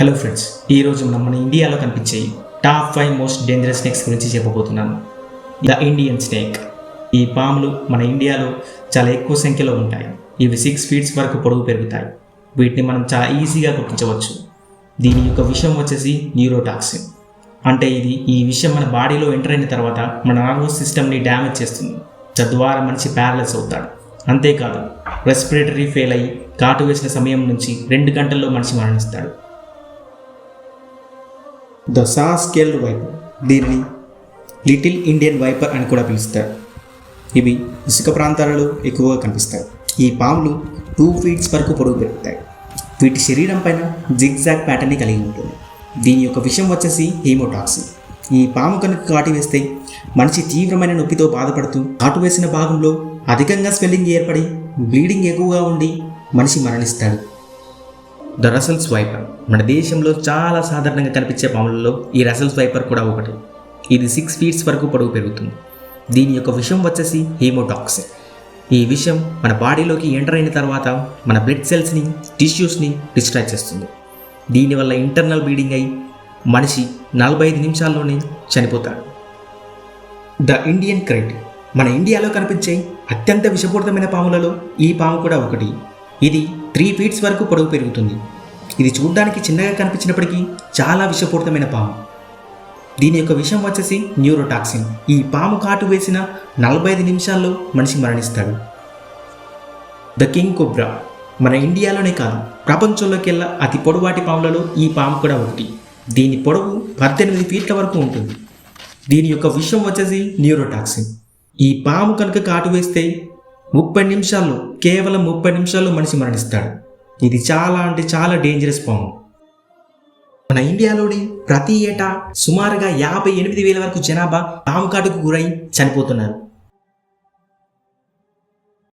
Hello friends, ఈరోజు మన ఇండియాలో కనిపించే టాప్ 5 మోస్ట్ డేంజరస్ స్నేక్స్ గురించి చెప్పబోతున్నాను. The Indian snake. ఈ పాములు మన ఇండియాలో చాలా ఎక్కువ సంఖ్యలో ఉంటాయి. ఇవి 6 feet వరకు పొడవు పెరుగుతాయి. వీటిని మనం చాలా ఈజీగా గుర్తించవచ్చు. దీని యొక్క విషయం వచ్చేసి న్యూరోటాక్సిన్. అంటే ఈ విషయం మన బాడీలో ఎంటర్ అయిన తర్వాత మన నర్వస్ సిస్టమ్ని డ్యామేజ్ చేస్తుంది. తద్వారా మనిషి ప్యారలైజ్ అవుతాడు. అంతేకాదు, రెస్పిరేటరీ ఫెయిల్ అయ్యి కాటు వేసిన సమయం నుంచి 2 గంటల్లో మనిషి మరణిస్తాడు. The saw scaled viper. దీనిని లిటిల్ ఇండియన్ వైపర్ అని కూడా పిలుస్తారు. ఇవి ఇసుక ప్రాంతాలలో ఎక్కువగా కనిపిస్తాయి. ఈ పాములు 2 feet వరకు పొడవు పెరుగుతాయి. వీటి శరీరం పైన జిగ్జాగ్ ప్యాటర్న్ని కలిగి ఉంటుంది. దీని యొక్క విషయం వచ్చేసి హీమోటాక్సిన్. ఈ పాము కనుక కాటు వేస్తే మనిషి తీవ్రమైన నొప్పితో బాధపడుతూ కాటు వేసిన భాగంలో అధికంగా స్వెల్లింగ్ ఏర్పడి బ్లీడింగ్ ఎక్కువగా ఉండి మనిషి మరణిస్తాడు. The Russell's viper. మన దేశంలో చాలా సాధారణంగా కనిపించే పాములలో ఈ రసెల్స్ వైపర్ కూడా ఒకటి. ఇది 6 feet వరకు పొడవు పెరుగుతుంది. దీని యొక్క విషయం వచ్చేసి హీమోటాక్సిన్. ఈ విషయం మన బాడీలోకి ఎంటర్ అయిన తర్వాత మన బ్లడ్ సెల్స్ని, టిష్యూస్ని డిస్ట్రాయ్ చేస్తుంది. దీనివల్ల ఇంటర్నల్ బ్లీడింగ్ అయి మనిషి 45 నిమిషాల్లోనే చనిపోతాడు. The Indian krait. మన ఇండియాలో కనిపించే అత్యంత విషపూరితమైన పాములలో ఈ పాము కూడా ఒకటి. ఇది 3 feet వరకు పొడవు పెరుగుతుంది. ఇది చూడ్డానికి చిన్నగా కనిపించినప్పటికీ చాలా విషపూరితమైన పాము. దీని యొక్క విషయం వచ్చేసి న్యూరోటాక్సిన్. ఈ పాము కాటు వేసిన 45 నిమిషాల్లో మనిషి మరణిస్తాడు. The king cobra. మన ఇండియాలోనే కాదు, ప్రపంచంలోకెల్లా అతి పొడవాటి పాములలో ఈ పాము కూడా ఒకటి. దీని పొడవు 18 feet వరకు ఉంటుంది. దీని యొక్క విషయం వచ్చేసి న్యూరోటాక్సిన్. ఈ పాము కనుక కాటు వేస్తే 30 నిమిషాల్లో, కేవలం 30 నిమిషాల్లో మనిషి మరణిస్తాడు. ఇది చాలా డేంజరస్ పాము. మన ఇండియాలోని ప్రతి ఏటా సుమారుగా 58,000 వరకు జనాభా పాము కాటుకు గురై చనిపోతున్నారు.